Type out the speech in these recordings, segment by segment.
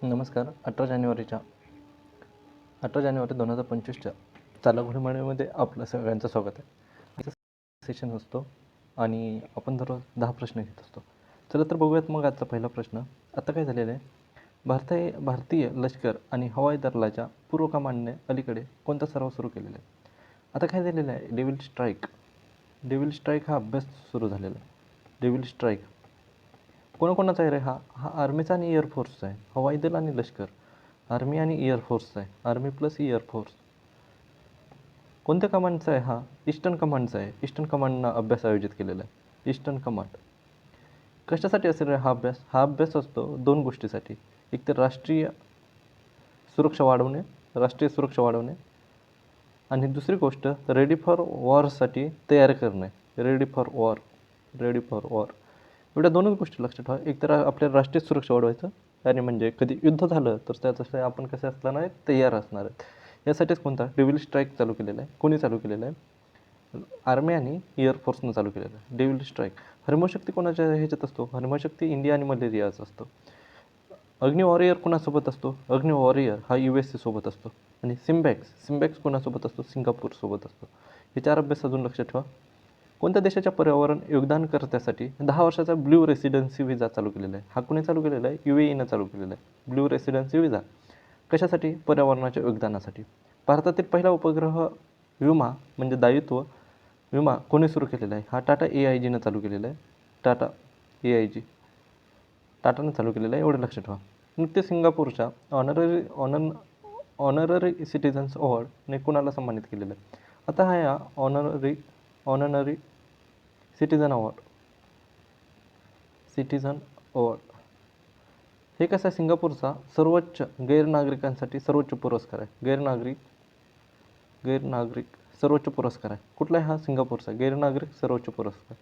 नमस्कार. 18 जानेवारी 2025च्या चाला घडामोडीमध्ये आपलं सगळ्यांचं स्वागत आहे. याचा सेशन असतो आणि आपण दररोज 10 प्रश्न घेत असतो. चला तर बघूयात मग आजचा पहिला प्रश्न. आता काय झालेलं आहे, भारतीय लष्कर आणि हवाई दलाच्या पूर्व कमांडने अलीकडे कोणता सराव सुरू केलेला आहे? आता काय झालेलं आहे, डेव्हिल स्ट्राईक हा अभ्यास सुरू झालेला आहे. डेव्हिल स्ट्राईक कोणाकोणाचा आहे रे हा? हा आर्मीचा आणि एअरफोर्सचा आहे. हवाई दल आणि लष्कर, आर्मी आणि एअरफोर्सचा आहे. Army plus air force. कोणत्या कमांडचा आहे हा? ईस्टर्न कमांडचा आहे. ईस्टर्न कमांडनं अभ्यास आयोजित केलेला आहे. Eastern command. कशासाठी असेल रे हा अभ्यास? हा अभ्यास असतो 2 गोष्टीसाठी. एक तर राष्ट्रीय सुरक्षा वाढवणे आणि दुसरी गोष्ट रेडी फॉर वॉरसाठी तयार करणे. Ready for war. एवढ्या 2च गोष्टी लक्षात ठेवा. एक तर आपल्याला राष्ट्रीय सुरक्षा वाढवायचं आणि म्हणजे कधी युद्ध झालं तर त्याचं आपण कसे असणार आहे, तयार असणार आहेत. यासाठीच कोणता डेव्हिल स्ट्राईक चालू केलेला आहे. कोणी चालू केलेला आहे? आर्मी आणि एअरफोर्सनं चालू केलेलं आहे डेव्हिल स्ट्राईक. हरमशक्ती कोणाच्या ह्याच्यात असतो? हरमशक्ती इंडिया आणि मलेरियाचा असतो. अग्नि वॉरियर कोणासोबत असतो? अग्नि वॉरियर हा USA सोबत असतो. आणि सिम्बॅक्स कोणासोबत असतो? सिंगापूरसोबत असतो. हे 4 अभ्यास अजून लक्षात ठेवा. कोणत्या देशाच्या पर्यावरण योगदानकर्त्यासाठी 10 वर्षाचा ब्ल्यू रेसिडेन्सी व्हिसा चालू केलेला आहे? हा कुणी चालू केलेला आहे? UAEनं चालू केलेला आहे. ब्ल्यू रेसिडेन्सी व्हिसा कशासाठी? पर्यावरणाच्या योगदानासाठी. भारतातील पहिला उपग्रह विमा म्हणजे दायित्व विमा कोणी सुरू केलेला आहे? हा टाटा AIGनं चालू केलेला आहे. टाटानं चालू केलेलं आहे. एवढं लक्षात ठेवा. नुकते सिंगापूरच्या ऑनररी सिटिझन्स अवॉर्डने कुणाला सन्मानित केलेलं आहे? आता हा या ऑनररी सिटिझन अवॉर्ड हे कसं आहे, सिंगापूरचा सर्वोच्च गैरनागरिकांसाठी सर्वोच्च पुरस्कार आहे. गैरनागरिक सर्वोच्च पुरस्कार आहे. कुठला आहे हा? सिंगापूरचा गैरनागरिक सर्वोच्च पुरस्कार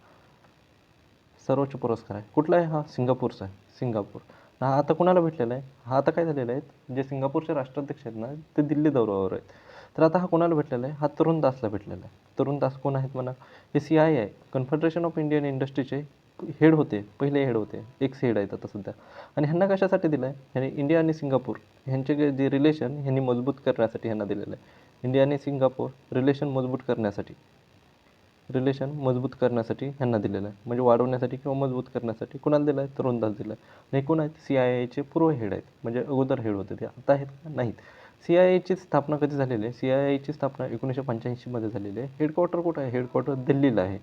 आहे. कुठला आहे हा? सिंगापूरचा आहे. सिंगापूर. हा आता कुणाला भेटलेला आहे? हा आता काय झालेला आहे, जे सिंगापूरचे राष्ट्राध्यक्ष आहेत ना, ते दिल्ली दौऱ्यावर आहेत. तर आता हा कोणाला भेटलेला आहे? हा तरुण दासला भेटलेला आहे. तरुण दास कोण आहेत म्हणा? हे CII कन्फेडरेशन ऑफ इंडियन इंडस्ट्रीचे हेड होते, पहिले हेड होते. एक्स हेड आहेत आता सध्या. आणि ह्यांना कशासाठी दिलं आहे? ह्यांनी इंडिया आणि सिंगापूर ह्यांचे जे रिलेशन ह्यांनी मजबूत करण्यासाठी ह्यांना दिलेलं आहे. इंडिया आणि सिंगापूर रिलेशन मजबूत करण्यासाठी ह्यांना दिलेलं आहे. म्हणजे वाढवण्यासाठी किंवा मजबूत करण्यासाठी कुणाला दिलं आहे? तरुण दास दिला आहे. आणि कोण आहेत? CIIचे पूर्व हेड आहेत. म्हणजे अगोदर हेड होते ते, आता आहेत का? नाहीत. CIIची स्थापना कधी झालेली आहे? CIIची स्थापना 1985मध्ये झालेली आहे. हेडक्वार्टर कुठं आहे? हेडक्वार्टर दिल्लीला आहे.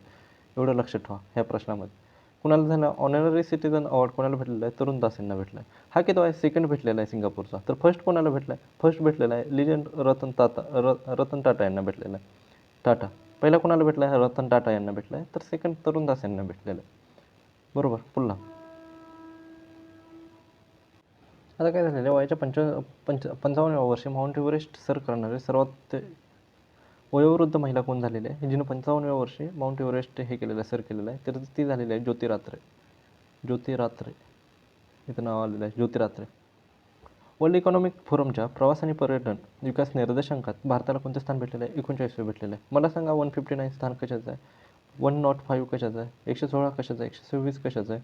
एवढं लक्षात ठेवा ह्या प्रश्नामध्ये. कुणाला झालं? ऑनररी सिटिझन अवॉर्ड कोणाला भेटलेला आहे? तरुण दास यांना भेटला आहे. हा किती आहे? सेकंड भेटलेला आहे सिंगापूरचा. तर फर्स्ट कोणाला भेटला आहे? फर्स्ट भेटलेला आहे लिजेंड रतन टाटा यांना भेटलेला आहे. टाटा पहिला कोणाला भेटला आहे? रतन टाटा यांना भेटला आहे. तर सेकंड तरुण दास यांना भेटलेला आहे. बरोबर. पुन्हा आता काय झालेलं आहे, वयाच्या 55व्या वर्षी माउंट एव्हरेस्ट सर करणारे सर्वात वयोवृद्ध महिला कोण झालेली आहे? जिनं 55व्या वर्षी माउंट एव्हरेस्ट हे केलेलं आहे, सर केलेलं आहे. तर ती झालेली आहे ज्योती रात्रे. इथं नाव आलेलं आहे ज्योती रात्रे. वर्ल्ड इकॉनॉमिक फोरमच्या प्रवास आणि पर्यटन विकास निर्देशांकात भारताला कोणते स्थान भेटलेलं आहे? 39वे भेटलेलं आहे. मला सांगा 159 स्थान कशाचं आहे? 105 कशाचं आहे? 116 कशाचं आहे? 126 कशाचं आहे?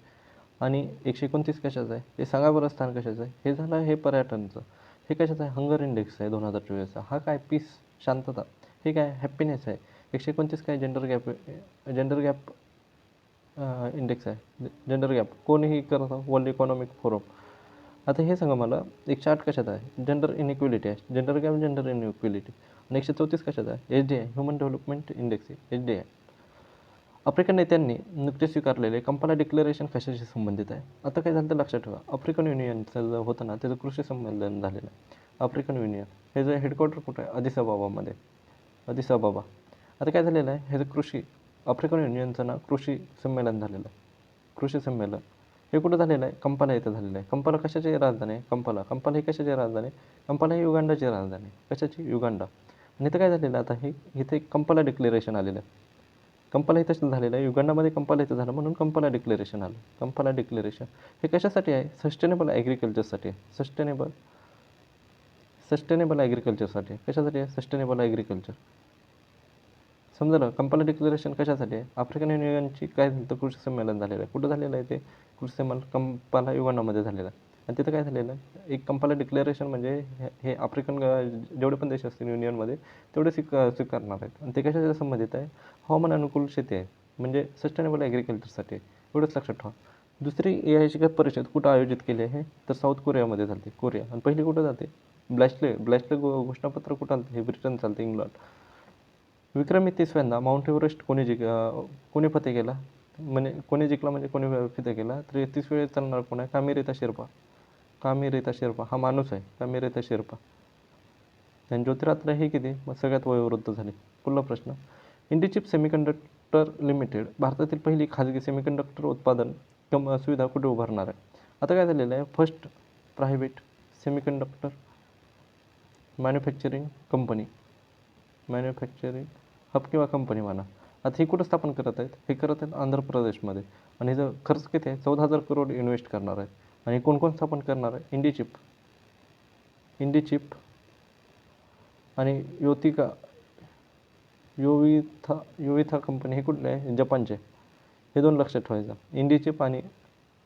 आणि 129 कशाचं आहे? हे सांगा बरं, स्थान कशाचं आहे? हे झालं हे पर्यटनचं. हे कशाचं आहे? हंगर इंडेक्स आहे 2024चा. हा काय? पीस, शांतता. हे काय? हॅपीनेस आहे. 129 काय? जेंडर गॅप इंडेक्स आहे. जेंडर गॅप कोणीही करतं? World economic forum. आता हे सांगा मला, 108 कशात आहे? जेंडर इनइक्वेलिटी आहे. Gender gap, gender inequality. आणि 134 कशात आहे? HDI ह्युमन डेव्हलपमेंट इंडेक्स आहे. HDI. आफ्रिकन नेत्यांनी नुकतेच स्वीकारलेले कंपाला डिक्लेरेशन कशाशी संबंधित आहे? आता काय झालं तर लक्षात ठेवा, आफ्रिकन युनियनचं जे होतं ना, त्याचं कृषी संमेलन झालेलं आहे. आफ्रिकन युनियन हे जे हेडक्वार्टर कुठं आहे? अदिस अबाबा. आता काय झालेलं आहे, ह्याचं आफ्रिकन युनियनचं ना कृषी संमेलन झालेलं आहे. कृषी संमेलन हे कुठं झालेलं आहे? कंपाला इथं झालेलं आहे. कंपाला कशाची राजधानी आहे? कंपाला ही कशाची राजधानी आहे? कंपाला ही युगांडाची राजधानी आहे. कशाची? युगांडा. आणि इथं काय झालेलं आहे आता, इथे कंपाला डिक्लेरेशन आलेलं आहे. कंपाला इथं झालेलं आहे. युगांडामध्ये कंपाला इथं झालं म्हणून कंपाला डिक्लेरेशन आलं. कंपाला डिक्लेरेशन हे कशासाठी आहे? सस्टेनेबल ॲग्रिकल्चरसाठी आहे. सस्टेनेबल ॲग्रिकल्चरसाठी. कशासाठी आहे? Sustainable agriculture. समजलं? कंपाला डिक्लेरेशन कशासाठी आहे? आफ्रिकन युनियनची काय झालं तर कृषी संमेलन झालेलं आहे. कुठं झालेलं आहे ते कृषी संमेलन? कंपाला युगांडामध्ये झालेलं आहे. आणि तिथं काय झालेलं आहे, एक कंपाला डिक्लेरेशन म्हणजे हे आफ्रिकन जेवढे पण देश असतील युनियनमध्ये तेवढे स्वीकारणार आहेत. आणि ते कशाच्या संबंधित आहे, हवामान अनुकूल शेती आहे, म्हणजे सस्टेनेबल ॲग्रिकल्चरसाठी. एवढंच लक्षात ठेवा. दुसरी AI शिखर परिषद कुठं आयोजित केली आहे, तर साऊथ कोरियामध्ये चालते, कोरिया. आणि पहिली कुठं जाते, ब्लॅशले घोषणापत्र कुठं आलं, हे ब्रिटन चालते, इंग्लंड. विक्रमी 30व्यांदा माउंट एव्हरेस्ट कोणी फतेह केला, म्हणजे कोणी जिंकला, म्हणजे कोणी फतेह केला, तर 30 वेळेस चालणार कोण आहे, कामी रीता शेर्पा हा माणूस आहे, कामी रीता शेर्पा. आणि ज्योतिरात्र हे किती, मग सगळ्यात वयोवृद्ध झाले. पुढला प्रश्न, इंडिचिप सेमीकंडक्टर लिमिटेड भारतातील पहिली खाजगी सेमीकंडक्टर उत्पादन सुविधा कुठे उभारणार आहे. आता काय झालेलं आहे, first private semiconductor manufacturing hub किंवा कंपनी म्हणा. आता ही कुठं स्थापन करत आहेत, हे करत आहेत आंध्र प्रदेशमध्ये. आणि हिचा खर्च किती आहे, 14,000 करोड इन्व्हेस्ट करणार आहेत. आणि कोण कोण स्थापन करणार आहे, इंडिचिप आणि योविथा कंपनी, हे कुठले आहे, जपानचे. हे दोन लक्षात ठेवायचं, इंडिचिप आणि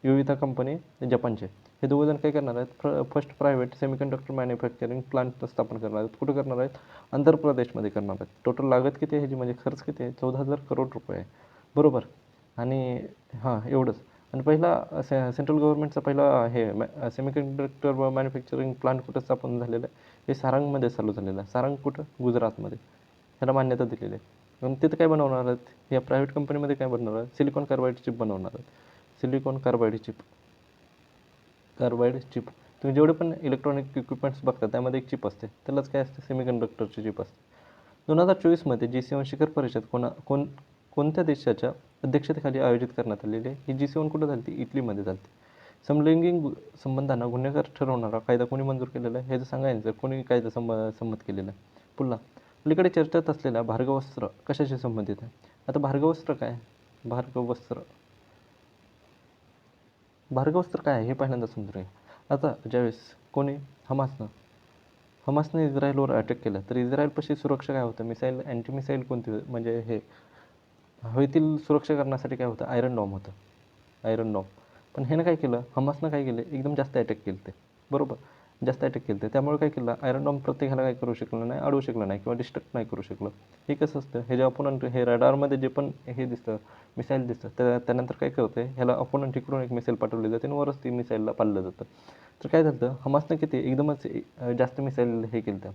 योविथा कंपनी जपानचे. हे दोघंजण काय करणार आहेत, first private semiconductor manufacturing plant स्थापन करणार आहेत. कुठं करणार आहेत, आंध्र प्रदेशमध्ये करणार आहेत. टोटल लागत किती आहे ह्याची, म्हणजे खर्च किती आहे, 14,000 करोड रुपये आहे, बरोबर. आणि हां एवढंच. आणि पहिला सेंट्रल गव्हर्नमेंटचा पहिला हे सेमीकंडक्टर मॅन्युफॅक्चरिंग प्लांट कुठं स्थापन झालेलं आहे, हे सारंगमध्ये चालू झालेलं आहे. सारंग कुठं, गुजरातमध्ये. ह्याला मान्यता दिलेली आहे. आणि तिथं काय बनवणार आहेत, या प्रायव्हेट कंपनीमध्ये काय बनवणार आहेत, सिलिकॉन कार्बाईड चिप बनवणार आहेत. Silicon Carbide chip. तुम्ही जेवढे पण इलेक्ट्रॉनिक इक्विपमेंट्स बघता त्यामध्ये एक चिप असते, त्यालाच काय असते, सेमीकंडक्टरची चिप असते. 2024मध्ये G7 शिखर परिषद कोणत्या देशाच्या अध्यक्षतेखाली आयोजित करण्यात आलेली आहे. ही G7 कुठं झाली, इटलीमध्ये झाली. समलैंगिक संबंधांना गुन्हेगार ठरवणारा कायदा कोणी मंजूर केलेला आहे, हे जर सांगायचं कोणी कायदा संमत केलेला आहे. पुन्हा अलीकडे चर्चेत असलेल्या भार्गवस्त्र कशाशी संबंधित आहे. आता भार्गवस्त्र काय आहे, भार्गवस्त्र काय आहे हे पहिल्यांदा समजूया. आता ज्यावेळेस कोणी हमासने इस्रायलवर अटॅक केला, तर इस्रायलपाशी सुरक्षा काय होतं, अँटी मिसाईल कोणती, म्हणजे हे हवेतील सुरक्षा करण्यासाठी काय होतं, आयरन डॉम. पण ह्यानं काय केलं, हमासनं काय केलं, एकदम जास्त अटॅक केले ते, बरोबर. जास्त अटॅक केले ते, त्यामुळे काय केलं, आयरन डॉम प्रत्येकाला काय करू शकलं नाही, अडवू शकलं नाही किंवा डिस्ट्रक्ट नाही करू शकलं. हे कसं असतं, हे जे अपोनंट, हे रडारमध्ये जे पण हे दिसतं, मिसाईल दिसतं, त्यानंतर काय करतं, ह्याला अपोनंट इकडून एक मिसाईल पाठवली जाते आणि वरच ती मिसाईलला पाडलं जातं. तर काय झालं, हमासनं किती एकदमच जास्त मिसाईल हे केलं त्या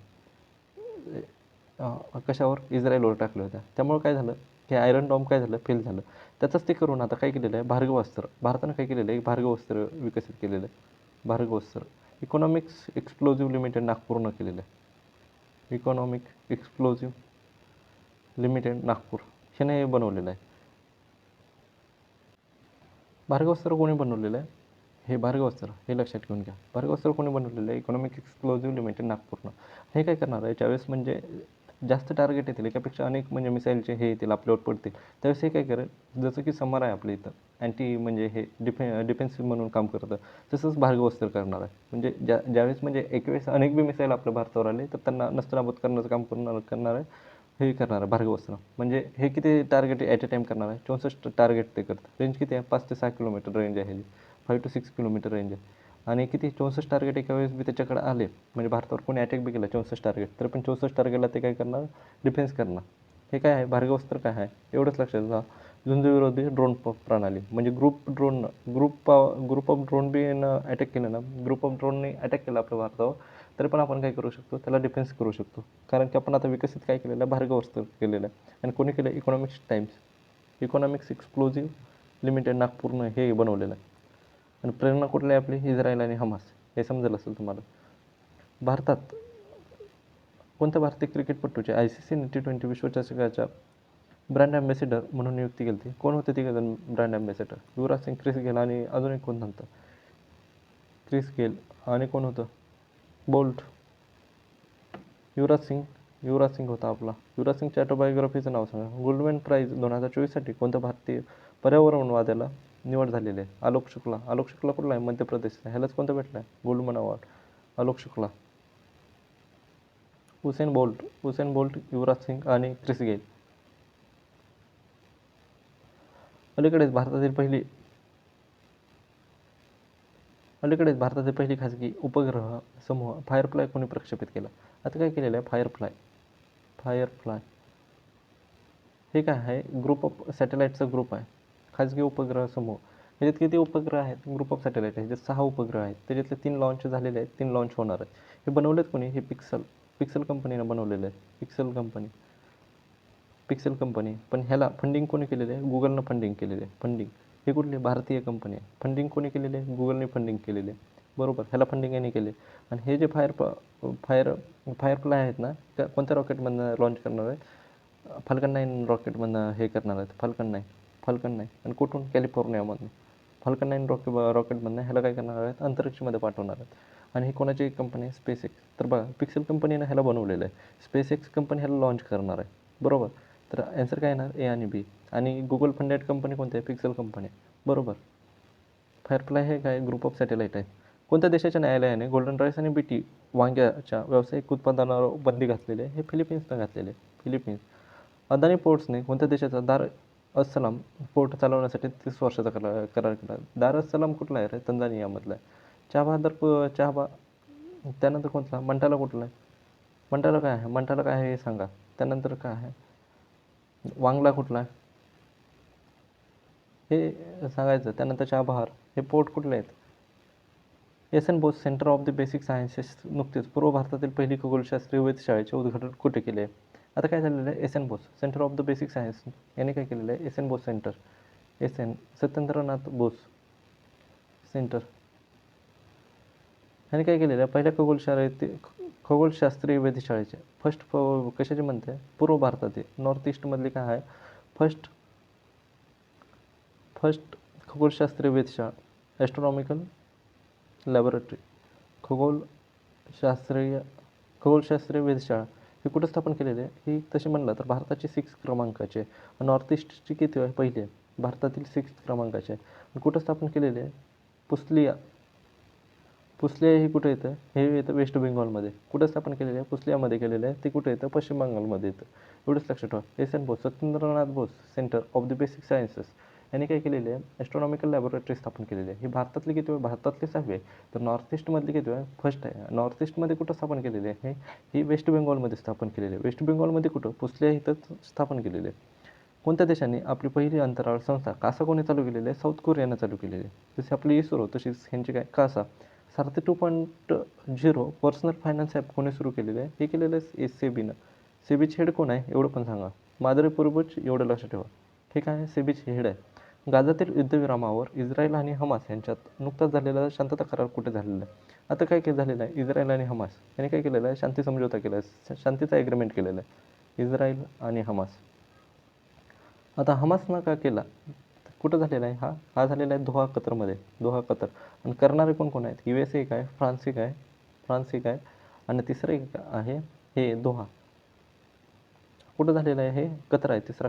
कशावर, इस्रायलवर टाकल्या होत्या. त्यामुळे काय झालं, हे आयरन डॉम काय झालं, फेल झालं. त्याचंच ते करून आता काय केलेलं आहे, भार्गवास्त्र, भारतानं काय केलेलं आहे, भार्गवास्त्र विकसित केलेलं आहे. भार्गवास्त्र इकॉनॉमिक्स एक्सप्लोजिव्ह लिमिटेड नागपूरनं केलेलं आहे. ह्याने हे बनवलेलं आहे. भार्गवास्त्र कोणी बनवलेलं आहे, हे भार्गवास्त्र हे लक्षात घेऊन घ्या. भार्गवास्त्र कोणी बनवलेलं आहे, इकॉनॉमिक एक्सप्लोजिव्ह लिमिटेड नागपूरनं. हे काय करणार आहे, ज्यावेळेस म्हणजे जास्त टार्गेट येतील, एकापेक्षा अनेक म्हणजे मिसाईलचे हे येतील आपल्यावर पडतील, त्यावेळेस हे काय करेल, जसं की समर आहे आपल्या इथं, म्हणजे हे डिफेन्सिव्ह म्हणून काम करतं, तसंच भार्गवास्त्र करणार आहे. म्हणजे ज्यावेळेस म्हणजे एकवेळेस अनेक बी मिसाईल आपल्या भारतावर आले, तर त्यांना नष्टनाबूत करण्याचं काम करणार आहे, हे करणार आहे भार्गवास्त्र. म्हणजे हे किती टार्गेट ॲट अ टाईम करणार आहे, 64 टार्गेट ते करतं. रेंज किती आहे, 5 ते 6 किलोमीटर रेंज आहे, 5 to 6 किलोमीटर रेंज आहे. आणि किती 64 टार्गेट एका वेळेस बी त्याच्याकडे आले, म्हणजे भारतावर कोणी अटॅक बी केला 64 टार्गेट, तर पण 64 टार्गेटला ते काय करणार, डिफेन्स करणार. हे काय आहे, भार्गवास्त्र काय आहे, एवढंच लक्षात घ्या. झुंजविरोधी ड्रोन प्रणाली, म्हणजे group of drone B attack केलं ना, ग्रुप ऑफ ड्रोनने अटॅक केला आपल्या भारतावर, तरी पण आपण काय करू शकतो, त्याला डिफेन्स करू शकतो. कारण की आपण आता विकसित काय केलेलं आहे, भार्गवास्त्र केलेलं आहे. आणि कोणी केलं, इकॉनॉमिक्स एक्सप्लोजिव्ह लिमिटेड नागपूरनं हे बनवलेलं आहे. आणि प्रेरणा कुठली आहे आपली, इस्रायल आणि हमास, हे समजेल असेल तुम्हाला. भारतात कोणत्या भारतीय क्रिकेटपटूचे ICC T20 विश्वचषकाच्या ब्रँड ॲम्बॅसिडर म्हणून नियुक्ती केली होती. कोण होते तिघ जण brand ambassador, Yuvraj Singh, Chris Gayle आणि अजून एक कोण नव्हतं, क्रिस गेल आणि कोण होतं, बोल्ट. युवराज सिंग होता आपला. युवराज सिंगच्या ऑटोबायोग्राफीचं नाव सांगा. गोल्डमॅन प्राईज 2024साठी कोणत्या भारतीय पर्यावरणवाद्याला निवड झालेली आहे, आलोक शुक्ला कुठला आहे, मध्य प्रदेशचा. ह्यालाच कोणतं भेटलं आहे, Goldman award, Alok Shukla. Usain Bolt, Yuvraj Singh आणि क्रिस गेल. अलीकडेच भारतातील पहिली अलीकडेच भारतातील पहिली खाजगी उपग्रह समूह फायरफ्लाय कोणी प्रक्षेपित केला? आता काय केलेलं आहे फायरफ्लाय हे काय आहे? ग्रुप ऑफ सॅटेलाईटचा ग्रुप आहे, खाजगी उपग्रह समूह. त्याच्यात किती उपग्रह आहेत? ग्रुप ऑफ सॅटेलाईट आहे, ज्यात 6 उपग्रह आहेत. त्याच्यातले 3 लॉन्च झालेले आहेत, 3 लॉन्च होणार आहेत. हे बनवलेत कोणी? हे पिक्सल कंपनीनं बनवलेलं आहे. Pixel company. पण ह्याला फंडिंग कोणी केलेलं आहे? गुगलनं फंडिंग केलेलं आहे. फंडिंग ही कुठली? भारतीय कंपनी आहे. फंडिंग कोणी केलेली आहे? गुगलने फंडिंग केलेली आहे. बरोबर, ह्याला फंडिंग यांनी केले. आणि हे जे फायरफ्लाय आहेत ना, त्या कोणत्या रॉकेटमधनं लॉन्च करणार आहे? फाल्कन 9 रॉकेटमधनं हे करणार आहेत. फाल्कन 9 आणि कुठून? कॅलिफोर्नियामधून. फाल्कन 9 रॉकेटमधनं ह्याला काय करणार आहेत? अंतरिक्षमध्ये पाठवणार आहेत. आणि ही कोणाची कंपनी आहे? SpaceX. तर बघा, पिक्सल कंपनीनं ह्याला बनवलेलं आहे. SpaceX कंपनी ह्याला लॉन्च करणार आहे. बरोबर. तर ॲन्सर काय येणार? ए आणि बी. आणि गुगल फंडेड कंपनी कोणती आहे? Pixel company. बरोबर. फायरफ्लाय हे काय? ग्रुप ऑफ सॅटेलाईट आहे. कोणत्या देशाच्या न्यायालयाने गोल्डन राईस आणि बीटी वांग्याच्या व्यावसायिक उत्पादनावर बंदी घातलेली आहे? हे फिलिपिन्सनं घातलेले आहे. फिलिपिन्स. अदानी पोर्ट्सने कोणत्या देशाचा दार अस सलाम पोर्ट चालवण्यासाठी 30 वर्षाचा करार केला? दार अस सलाम कुठला आहे रे? तंजानियामधला आहे. त्यानंतर कोणता? मंटाला कुठला आहे? मंटाला काय आहे? मंटाला काय आहे हे सांगा. त्यानंतर काय आहे? वांगला कुठला आहे हे सांगायचं. त्यानंतर चाबहार. हे पोर्ट कुठले आहेत? SN. Bose centre of the basic sciences नुकतेच पूर्व भारतातील पहिली खगोलशास्त्रीय वेधशाळेचे उद्घाटन कुठे केले आहे? आता काय झालेलं आहे? SN. Bose centre of the basic science याने काय केलेलं आहे? SN. Bose centre. Satyendranath Bose centre ह्याने काय केलेलं आहे? पहिल्या खगोलशास्त्रीय वेधशाळेचे कशाचे म्हणते? पूर्व भारतातील नॉर्थ ईस्टमधली काय आहे? फर्स्ट खगोलशास्त्रीय वेधशाळा ॲस्ट्रॉनॉमिकल लॅबोरेटरी खगोलशास्त्रीय वेधशाळा ही कुठं स्थापन केलेली आहे? ही तशी म्हणलं तर भारताची 6 क्रमांकाची आहे. नॉर्थ ईस्टची किती आहे? पहिली आहे. भारतातील 6 क्रमांकाची आहे. कुठं स्थापन केलेली आहे? पुसलिया ही कुठे येतं? हे येतं वेस्ट बेंगॉलमध्ये. कुठं स्थापन केलेलं आहे? पुसलियामध्ये केलेलं आहे. ते कुठे येतं? पश्चिम बंगालमध्ये येतं. एवढंच लक्षात ठेवा. SN. Bose Satyendranath Bose centre of the basic sciences यांनी काय केलेले आहे? ॲस्ट्रॉनॉमिकल लॅबोरेटरी स्थापन केलेली आहे. ही भारतातली किती आहे? भारतातली 6वी आहे. तर नॉर्थ ईस्टमधली किती आहे? फर्स्ट आहे. नॉर्थ ईस्टमध्ये कुठं स्थापन केलेली आहे? ही वेस्ट बेंगॉलमध्ये स्थापन केलेली आहे. वेस्ट बेंगॉलमध्ये कुठं? पुसलिया इथंच स्थापन केलेली आहे. कोणत्या देशाने आपली पहिली अंतराळ संस्था कासा कोणी चालू केलेली आहे? साऊथ कोरियानं चालू केलेली आहे. जशी आपली इस्रो तशीच ह्यांची काय? कासा. सारथी 2.0 पर्सनल फायनान्स ॲप कोणी सुरू केलेलं आहे? हे केलेलं आहे सेबीनं. सेबीचे हेड कोण आहे? एवढं पण सांगा. माधुरी पूर्वज एवढं लक्षात ठेवा. हे काय आहे? सेबीचे हेड आहे. गाझातील युद्धविरामावर इस्रायल आणि हमास यांच्यात नुकताच झालेला शांतता करार कुठे झालेला आहे? आता काय झालेलं आहे? इस्रायल आणि हमास यांनी काय केलेलं आहे? शांती समझोता केला आहे. शांतीचा ॲग्रीमेंट केलेला आहे इस्रायल आणि हमास. आता हमासनं का केला? कुठं झालेला आहे हा झालेला आहे दोहा कतर. आणि करणारे कोण आहेत? USA एक आहे, फ्रान्स एक आहे आणि तिसरं एक आहे हे दोहा. कुठं झालेलं आहे? हे कतर आहे. तिसरा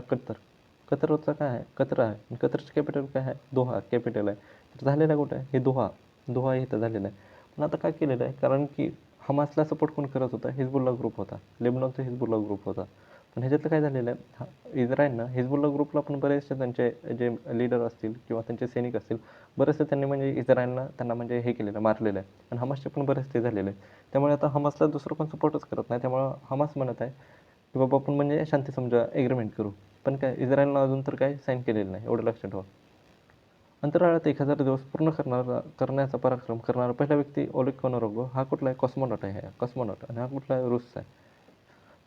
कतरचा काय आहे? कतर आहे. आणि कतरचं कॅपिटल काय आहे? दोहा कॅपिटल आहे. तर झालेलं आहे कुठं आहे? हे दोहा इथं झालेलं आहे. पण आता काय केलेलं आहे? कारण की हमासला सपोर्ट कोण करत होता? हिजबुल्ला ग्रुप होता. लेबनॉनचा हिजबुल्ला ग्रुप होता. पण ह्याच्यातलं काय झालेलं आहे? इस्रायलनं हिजबुल्ला ग्रुपला पण बरेचसे त्यांचे जे लीडर असतील किंवा त्यांचे सैनिक असतील, बरेचसे त्यांनी म्हणजे इस्रायलनं त्यांना म्हणजे हे केलेलं मारलेलं आहे. आणि हमासचे पण बरेचसे झालेले आहे. त्यामुळे आता हमासला दुसरं कोण सपोर्टच करत नाही. त्यामुळं हमास म्हणत आहे की बाबा आपण म्हणजे शांती समजा ॲग्रीमेंट करू. पण काय इस्रायलनं अजून तर काय साईन केलेलं नाही. एवढं लक्षात ठेवा. अंतराळात 1000 दिवस पूर्ण करण्याचा पराक्रम करणारा पहिला व्यक्ती ओलेग कोनरोव्ह हा कुठला आहे? कॉस्मॉनॉट आहे. आणि हा कुठला आहे? रूसचा आहे.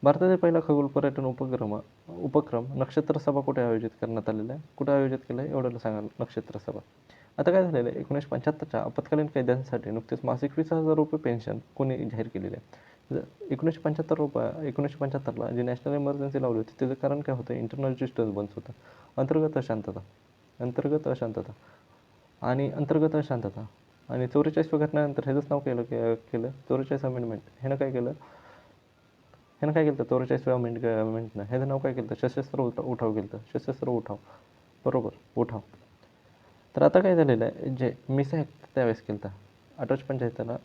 भारतातील पहिला खगोल पर्यटन उपक्रम नक्षत्र सभा कुठे आयोजित करण्यात आलेला आहे? कुठे आयोजित केलं आहे? एवढं सांगा. नक्षत्र सभा. आता काय झालेलं आहे? 1975च्या आपत्कालीन कैद्यांसाठी नुकतेच मासिक 20,000 रुपये पेन्शन कोणी जाहीर केलेली आहे? 1975ला जी नॅशनल इमर्जन्सी लावली होती त्याचं कारण काय होतं? इंटरनल डिस्टर्बन्स होतं. अंतर्गत अशांतता आणि 44व्या घटनेनंतर ह्याचंच नाव केलं 44 अमेंडमेंट. ह्यानं काय केलं? 44व्या अमेंडमेंटनं ह्याचं नाव काय केलं? सशस्त्र उठाव केलं. सशस्त्र उठाव. बरोबर, उठाव. तर आता काय झालेलं आहे? जे मिसा ॲक्ट त्यावेळेस केलं होतं 1875ला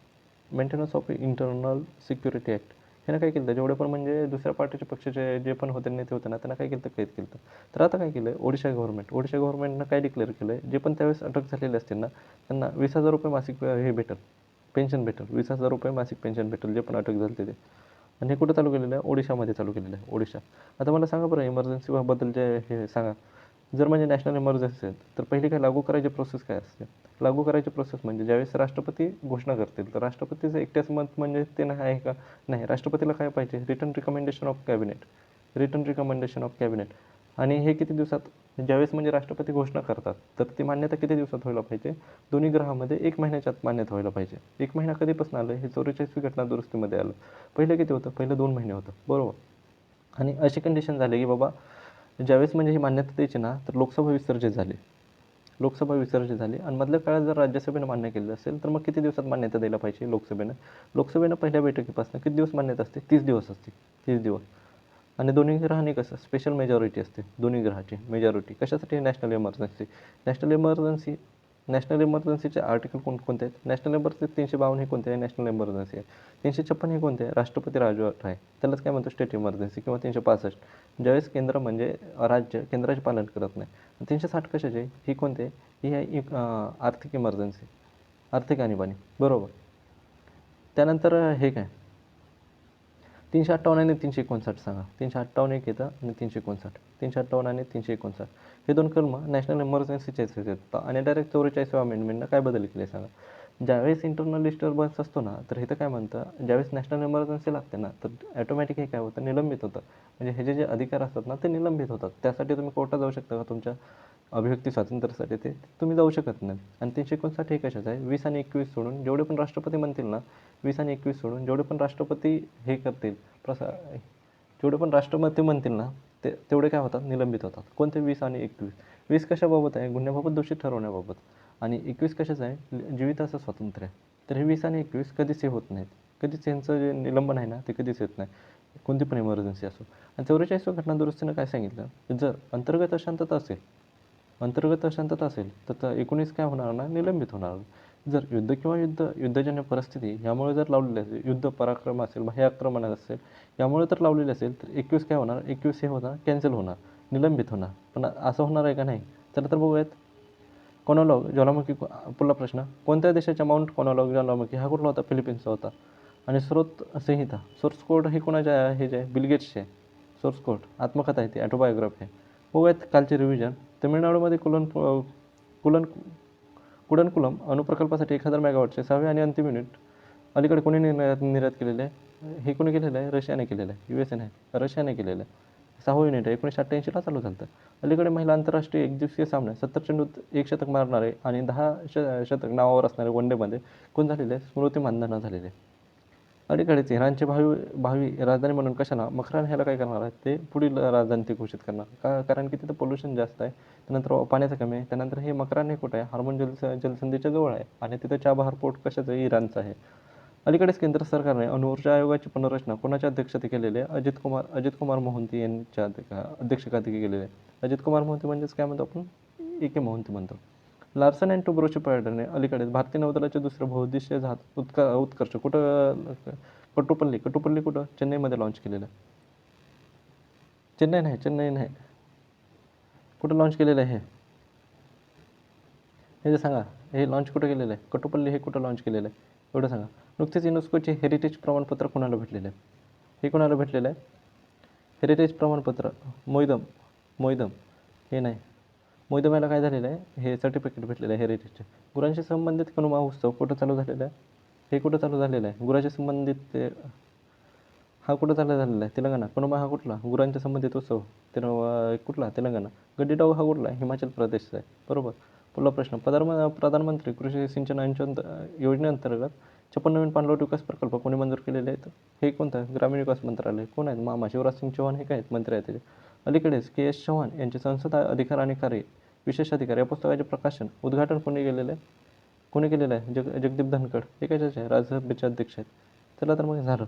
maintenance of internal security act. ह्यानं काय केलं, जेवढे पण म्हणजे दुसऱ्या पार्टीचे पक्षाचे जे पण होते नेते होते ना, त्यांना काय केलं, कैद केलं. तर आता काय केलं ओडिशा गव्हर्नमेंटनं काय डिक्लेअर केलं, जे पण त्यावेळेस अटक झालेले असतील ना, त्यांना 20,000 रुपये मासिक हे भेटेल, पेन्शन भेटेल. 20,000 रुपये मासिक पेन्शन भेटेल, जे पण अटक झाले ते. आणि हे कुठं चालू केलेलं आहे, ओडिशामध्ये चालू केलेलं आहे, ओडिशा. आता मला सांगा बरं, इमर्जन्सीबद्दल जे हे सांगा. जर म्हणजे नॅशनल इमर्जन्सी असेल तर पहिली काय लागू करायची प्रोसेस काय असते. लागू करायची प्रोसेस म्हणजे ज्यावेळेस राष्ट्रपती घोषणा करतील, तर राष्ट्रपतीचं एकट्याच मत म्हणजे ते नाही आहे का, नाही. राष्ट्रपतीला काय पाहिजे, रिटर्न रिकमेंडेशन ऑफ कॅबिनेट, आणि हे किती दिवसात, ज्यावेळेस म्हणजे राष्ट्रपती घोषणा करतात तर ती मान्यता किती दिवसात व्हायला पाहिजे, दोन्ही ग्रहामध्ये 1 महिन्याच्या आत मान्यता व्हायला पाहिजे. 1 महिना कधीपासून आलं, हे 44वी घटना दुरुस्तीमध्ये आलं. पहिलं किती होतं, पहिलं 2 महिने होतं, बरोबर. आणि अशी कंडिशन झाली की बाबा ज्यावेळेस म्हणजे ही मान्यता द्यायची ना, तर लोकसभा विसर्जित झाली आणि मधल्या काळात जर राज्यसभेनं मान्य केलं असेल तर मग किती दिवसात मान्यता द्यायला पाहिजे लोकसभेनं पहिल्या बैठकीपासून किती दिवस मान्यता असते, 30 दिवस असते, 30 दिवस. आणि दोन्ही ग्रहांनी कसं स्पेशल मेजॉरिटी असते, दोन्ही ग्रहाची मेजॉरिटी कशासाठी, नॅशनल इमर्जन्सीचे आर्टिकल कोणते आहेत, नॅशनल इमर्जन्सी 352 हे कोणते आहे, नॅशनल इमर्जन्सी आहे. 356 हे कोणते आहे, राष्ट्रपती राजवट आहे, त्यालाच काय म्हणतो स्टेट इमर्जन्सी. किंवा 365 ज्यावेळेस केंद्र म्हणजे राज्य केंद्राचे पालन करत नाही. 360 कशाचे आहे, ही कोणते आहे, ही आहे आर्थिक इमर्जन्सी, आर्थिक आणीबाणी, बरोबर. त्यानंतर हे काय 358 आणि 359 सांगा. 358 एक येतं आणि 359, 358 आणि 359 हे 2 कलम नॅशनल इमर्जन्सीचेच आहेत. आणि डायरेक्ट 44व्या अमेंडमेंटनं काय बदल केले सांगा. ज्यावेळेस इंटरनल डिस्टर्बन्स असतो ना, तर इथं काय म्हणतं, ज्यावेळेस नॅशनल इमर्जन्सी लागते ना, तर ॲटोमॅटिक हे काय होतं, निलंबित होतं. म्हणजे हे जे अधिकार असतात ना, ते निलंबित होतात. त्यासाठी तुम्ही कोर्टात जाऊ शकता का, तुमच्या अभिव्यक्ती स्वातंत्र्यासाठी ते तुम्ही जाऊ शकत नाही. आणि 359 हे कशाचं आहे, 20 आणि 21 सोडून जेवढे पण राष्ट्रपती म्हणतील ना, 20 आणि 21 सोडून जेवढे पण राष्ट्रपती हे करतील, जेवढे पण राष्ट्रपती म्हणतील ना, तेवढे काय होतात, निलंबित होतात. कोणते 20 आणि 21. 20 कशाबाबत आहे, गुन्ह्याबाबत दोषी ठरवण्याबाबत. आणि 21 कशाचं आहे, जीविताचं स्वातंत्र्य. तर हे 20 आणि 21 कधीच हे होत नाहीत, कधीच यांचं जे निलंबन आहे ना, ते कधीच येत नाही, कोणती पण इमर्जन्सी असो. आणि 44व्या घटना दुरुस्तीनं काय सांगितलं, जर अंतर्गत अशांतता असेल तर 19 काय होणार ना, निलंबित होणार. जर युद्ध किंवा युद्धजन्य परिस्थिती यामुळे जर लावलेली असेल, युद्ध पराक्रम असेल, बाह्य आक्रमण असेल, यामुळे तर लावलेले असेल, तर 21 काय होणार, 21 हे होणार, कॅन्सल होणार, निलंबित होणार. पण असं होणार आहे का, नाही. चला तर बघूयात. कोनॉलॉग ज्वालामुखी, पुढला प्रश्न, कोणत्या देशाच्या माउंट कोनॉलॉग ज्वालामुखी हा कुठला होता, फिलिपिन्सचा होता. आणि स्रोत संहिता, सोर्स कोड हे कोणाच्या हे जे आहे, बिल गेट्सचे आहे. सोर्स कोड आत्मकथा आहे, ती ॲटोबायोग्राफी आहे. बघूयात कालचे रिव्हिजन. तमिळनाडूमध्ये कुडनकुलम अणुप्रकल्पासाठी 1000 मेगावॉटचे 6वे आणि अंतिम युनिट अलीकडे कोणी निर्यात केलेले आहे, हे कोणी केलेलं आहे, रशियाने केलेलं आहे, USA नाही, रशियाने केलेलं आहे. 6वं युनिट आहे, 1988ला चालू झालं होतं. अलीकडे महिला आंतरराष्ट्रीय एकदिवसीय सामन्यात 70 चेंडूत 1 शतक मारणारे आणि 10 शतक नावावर असणारे वनडेमध्ये कोण झालेले आहे, स्मृती मानधना झालेले आहे. अलीकडेच इराणचे भावी राजधानी म्हणून कशाला, मखरान ह्याला काय करणार आहे, ते पुढील राजधानी ते घोषित करणार का, कारण की तिथं पोल्युशन जास्त आहे, त्यानंतर पाण्याचं कमी आहे. त्यानंतर हे मखरान हे कुठं आहे, हार्मोन जलसंधीच्या जवळ आहे. आणि तिथं चाबहार पोर्ट कशाचं आहे, इराणचं आहे. अलीकडेच केंद्र सरकारने अणुऊर्जा आयोगाची पुनर्रचना कोणाच्या अध्यक्षतेखाली केलेली आहे, अजित कुमार मोहंती यांच्या अध्यक्षतेखाली केलेली आहे. अजित कुमार मोहंती म्हणजेच काय म्हणतो आपण, AK मोहंती म्हणतो. लार्सन अँड टुब्रोच्या पॅडने अलीकडेच भारतीय नौदलाचे दुसरे बहुउद्देशीय जहाज उत्कर्ष कुठं, कटुपल्ली कुठं, चेन्नईमध्ये लॉन्च केलेलं आहे. चेन्नई नाही, कुठं लॉन्च केलेलं आहे हे जे सांगा, हे लॉन्च कुठं केलेलं आहे, कटुपल्ली हे कुठं लॉन्च केलेलं आहे, एवढं सांगा. नुकतेच युनेस्कोचे हेरिटेज प्रमाणपत्र कोणाला भेटलेलं आहे, हे कोणाला भेटलेलं आहे, हेरिटेज प्रमाणपत्र, मोईदम हे नाही, मोईदम याला काय झालेलं आहे, हे सर्टिफिकेट भेटलेलं आहे हेरिटेजचे. गुरांशी संबंधित कनु महोत्सव कुठं चालू झालेला आहे, हे कुठं चालू झालेलं आहे, गुरांशी संबंधित हा कुठं चालू झालेला आहे, तेलंगणा. कनुमा हा कुठला, गुरांच्या संबंधित उत्सव कुठला, तेलंगणा. गड्डीडाऊ हा कुठला, हिमाचल प्रदेशचा आहे, बरोबर. पुढला प्रश्न, प्रधानमंत्री कृषी सिंचन योजनेअंतर्गत 56 नवीन पाणलोट विकास प्रकल्प कोणी मंजूर केलेले आहेत, हे कोणतं, ग्रामीण विकास मंत्रालय. कोण आहेत, मामा शिवराज सिंग चौहान हे काय आहेत, मंत्री आहेत त्याचे. अलीकडेच KS चव्हाण यांचे संसद अधिकार आणि कार्य विशेष अधिकार या पुस्तकाचे प्रकाशन उद्घाटन कोणी केलेलं आहे, जगदीप धनखड हे कशाचे आहे, राज्यसभेचे अध्यक्ष आहेत. चला तर मग झालं.